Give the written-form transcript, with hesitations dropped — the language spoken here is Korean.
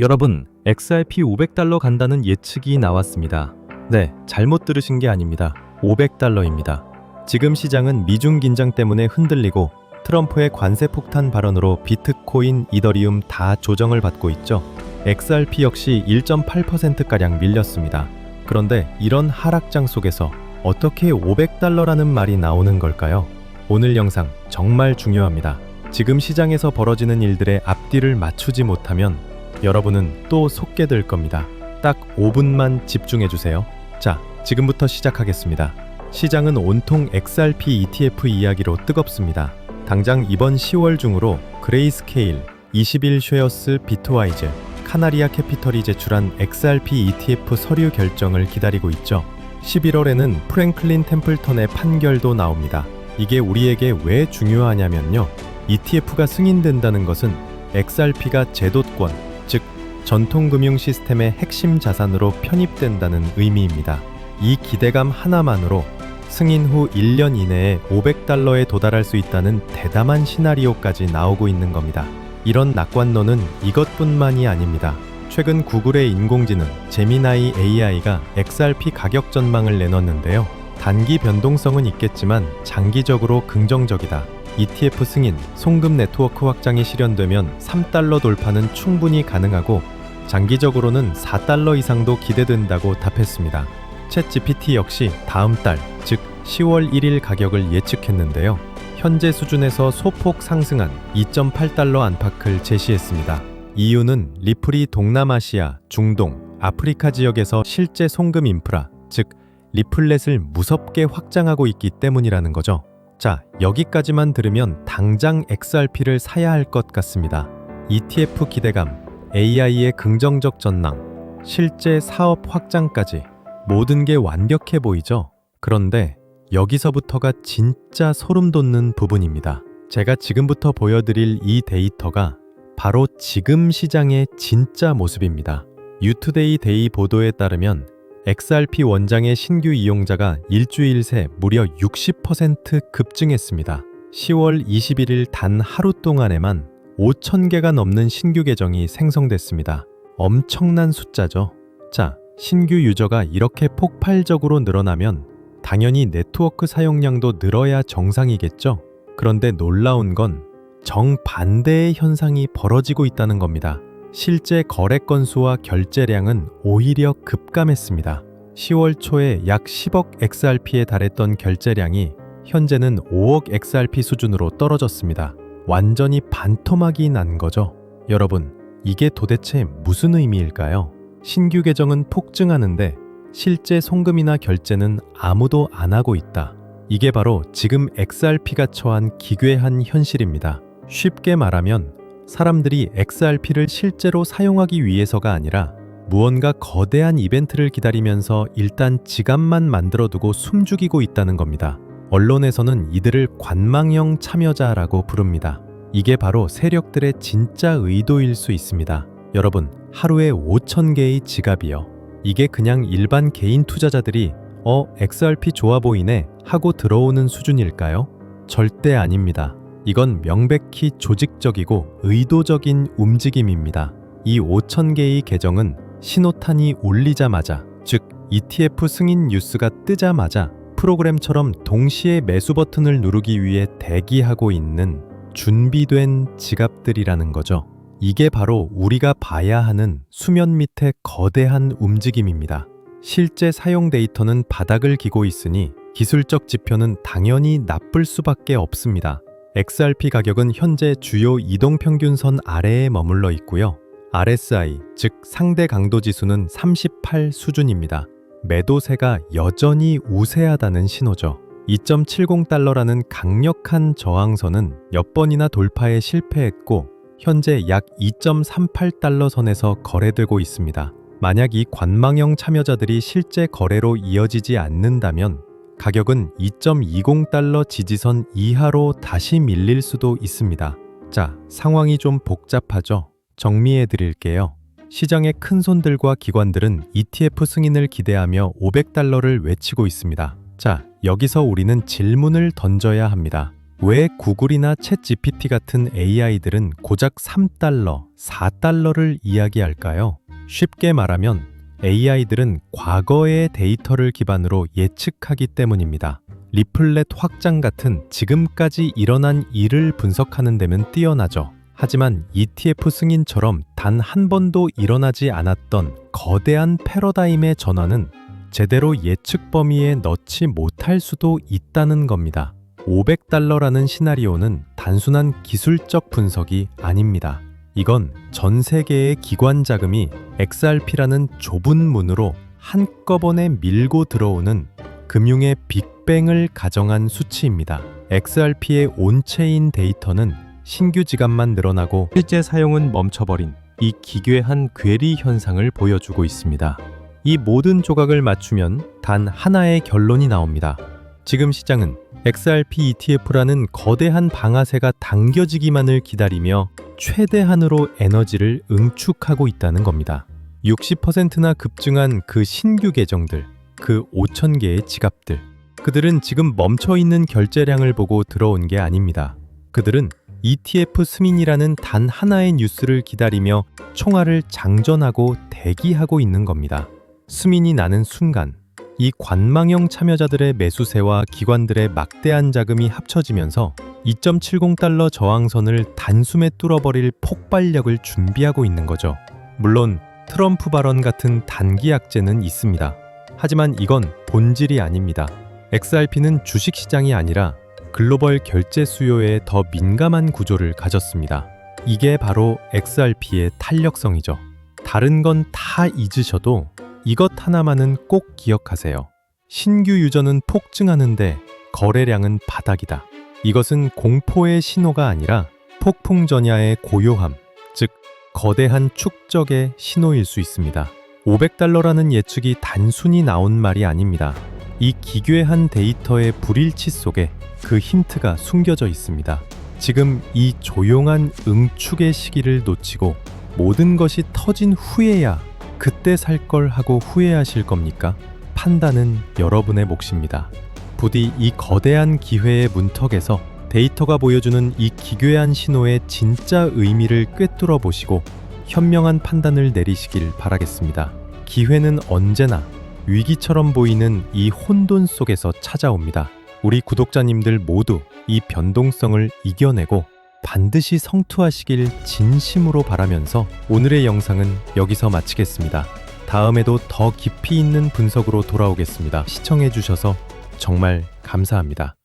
여러분, XRP 500달러 간다는 예측이 나왔습니다. 네, 잘못 들으신 게 아닙니다. 500달러입니다. 지금 시장은 미중 긴장 때문에 흔들리고 트럼프의 관세 폭탄 발언으로 비트코인, 이더리움 다 조정을 받고 있죠. XRP 역시 1.8%가량 밀렸습니다. 그런데 이런 하락장 속에서 어떻게 500달러라는 말이 나오는 걸까요? 오늘 영상 정말 중요합니다. 지금 시장에서 벌어지는 일들의 앞뒤를 맞추지 못하면 여러분은 또 속게 될 겁니다. 딱 5분만 집중해주세요. 자, 지금부터 시작하겠습니다. 시장은 온통 XRP ETF 이야기로 뜨겁습니다. 당장 이번 10월 중으로 그레이스케일, 21쉐어스, 비트와이즈, 카나리아 캐피털이 제출한 XRP ETF 서류 결정을 기다리고 있죠. 11월에는 프랭클린 템플턴의 판결도 나옵니다. 이게 우리에게 왜 중요하냐면요. ETF가 승인된다는 것은 XRP가 제도권, 즉 전통금융 시스템의 핵심 자산으로 편입된다는 의미입니다. 이 기대감 하나만으로 승인 후 1년 이내에 500달러에 도달할 수 있다는 대담한 시나리오까지 나오고 있는 겁니다. 이런 낙관론은 이것뿐만이 아닙니다. 최근 구글의 인공지능 제미나이 AI가 XRP 가격 전망을 내놨는데요. 단기 변동성은 있겠지만 장기적으로 긍정적이다. ETF 승인, 송금 네트워크 확장이 실현되면 3달러 돌파는 충분히 가능하고 장기적으로는 4달러 이상도 기대된다고 답했습니다. 챗GPT 역시 다음 달, 즉 10월 1일 가격을 예측했는데요. 현재 수준에서 소폭 상승한 2.8달러 안팎을 제시했습니다. 이유는 리플이 동남아시아, 중동, 아프리카 지역에서 실제 송금 인프라, 즉 리플렛을 무섭게 확장하고 있기 때문이라는 거죠. 자, 여기까지만 들으면 당장 XRP를 사야 할 것 같습니다. ETF 기대감, AI의 긍정적 전망, 실제 사업 확장까지 모든 게 완벽해 보이죠? 그런데 여기서부터가 진짜 소름 돋는 부분입니다. 제가 지금부터 보여드릴 이 데이터가 바로 지금 시장의 진짜 모습입니다. 뉴투데이 데이 보도에 따르면 XRP 원장의 신규 이용자가 일주일 새 무려 60% 급증했습니다. 10월 21일 단 하루 동안에만 5,000개가 넘는 신규 계정이 생성됐습니다. 엄청난 숫자죠. 자, 신규 유저가 이렇게 폭발적으로 늘어나면 당연히 네트워크 사용량도 늘어야 정상이겠죠. 그런데 놀라운 건 정반대의 현상이 벌어지고 있다는 겁니다. 실제 거래 건수와 결제량은 오히려 급감했습니다. 10월 초에 약 10억 XRP에 달했던 결제량이 현재는 5억 XRP 수준으로 떨어졌습니다. 완전히 반토막이 난 거죠. 여러분, 이게 도대체 무슨 의미일까요? 신규 계정은 폭증하는데 실제 송금이나 결제는 아무도 안 하고 있다. 이게 바로 지금 XRP가 처한 기괴한 현실입니다. 쉽게 말하면 사람들이 XRP를 실제로 사용하기 위해서가 아니라 무언가 거대한 이벤트를 기다리면서 일단 지갑만 만들어두고 숨죽이고 있다는 겁니다. 언론에서는 이들을 관망형 참여자라고 부릅니다. 이게 바로 세력들의 진짜 의도일 수 있습니다. 여러분, 하루에 5,000개의 지갑이요. 이게 그냥 일반 개인 투자자들이 XRP 좋아 보이네 하고 들어오는 수준일까요? 절대 아닙니다. 이건 명백히 조직적이고 의도적인 움직임입니다. 이 5,000개의 계정은 신호탄이 울리자마자, 즉 ETF 승인 뉴스가 뜨자마자 프로그램처럼 동시에 매수 버튼을 누르기 위해 대기하고 있는 준비된 지갑들이라는 거죠. 이게 바로 우리가 봐야 하는 수면 밑의 거대한 움직임입니다. 실제 사용 데이터는 바닥을 기고 있으니 기술적 지표는 당연히 나쁠 수밖에 없습니다. XRP 가격은 현재 주요 이동평균선 아래에 머물러 있고요. RSI, 즉 상대 강도 지수는 38 수준입니다. 매도세가 여전히 우세하다는 신호죠. 2.70달러라는 강력한 저항선은 몇 번이나 돌파에 실패했고 현재 약 2.38달러 선에서 거래되고 있습니다. 만약 이 관망형 참여자들이 실제 거래로 이어지지 않는다면 가격은 2.20달러 지지선 이하로 다시 밀릴 수도 있습니다. 자, 상황이 좀 복잡하죠? 정리해 드릴게요. 시장의 큰손들과 기관들은 ETF 승인을 기대하며 500달러를 외치고 있습니다. 자, 여기서 우리는 질문을 던져야 합니다. 왜 구글이나 챗 GPT 같은 AI들은 고작 3달러, 4달러를 이야기할까요? 쉽게 말하면 AI들은 과거의 데이터를 기반으로 예측하기 때문입니다. 리플렛 확장 같은 지금까지 일어난 일을 분석하는 데면 뛰어나죠. 하지만 ETF 승인처럼 단 한 번도 일어나지 않았던 거대한 패러다임의 전환은 제대로 예측 범위에 넣지 못할 수도 있다는 겁니다. 500달러라는 시나리오는 단순한 기술적 분석이 아닙니다. 이건 전 세계의 기관 자금이 XRP라는 좁은 문으로 한꺼번에 밀고 들어오는 금융의 빅뱅을 가정한 수치입니다. XRP의 온체인 데이터는 신규 지갑만 늘어나고 실제 사용은 멈춰버린 이 기괴한 괴리 현상을 보여주고 있습니다. 이 모든 조각을 맞추면 단 하나의 결론이 나옵니다. 지금 시장은 XRP ETF라는 거대한 방아쇠가 당겨지기만을 기다리며 최대한으로 에너지를 응축하고 있다는 겁니다. 60%나 급증한 그 신규 계정들, 그 5,000개의 지갑들, 그들은 지금 멈춰있는 결제량을 보고 들어온 게 아닙니다. 그들은 ETF 승인이라는 단 하나의 뉴스를 기다리며 총알을 장전하고 대기하고 있는 겁니다. 승인이 나는 순간 이 관망형 참여자들의 매수세와 기관들의 막대한 자금이 합쳐지면서 2.70달러 저항선을 단숨에 뚫어버릴 폭발력을 준비하고 있는 거죠. 물론 트럼프 발언 같은 단기 악재는 있습니다. 하지만 이건 본질이 아닙니다. XRP는 주식시장이 아니라 글로벌 결제 수요에 더 민감한 구조를 가졌습니다. 이게 바로 XRP의 탄력성이죠. 다른 건 다 잊으셔도 이것 하나만은 꼭 기억하세요. 신규 유저는 폭증하는데 거래량은 바닥이다. 이것은 공포의 신호가 아니라 폭풍전야의 고요함, 즉 거대한 축적의 신호일 수 있습니다. 500달러라는 예측이 단순히 나온 말이 아닙니다. 이 기괴한 데이터의 불일치 속에 그 힌트가 숨겨져 있습니다. 지금 이 조용한 응축의 시기를 놓치고 모든 것이 터진 후에야 그때 살 걸 하고 후회하실 겁니까? 판단은 여러분의 몫입니다. 부디 이 거대한 기회의 문턱에서 데이터가 보여주는 이 기괴한 신호의 진짜 의미를 꿰뚫어 보시고 현명한 판단을 내리시길 바라겠습니다. 기회는 언제나 위기처럼 보이는 이 혼돈 속에서 찾아옵니다. 우리 구독자님들 모두 이 변동성을 이겨내고 반드시 성투하시길 진심으로 바라면서 오늘의 영상은 여기서 마치겠습니다. 다음에도 더 깊이 있는 분석으로 돌아오겠습니다. 시청해주셔서 정말 감사합니다.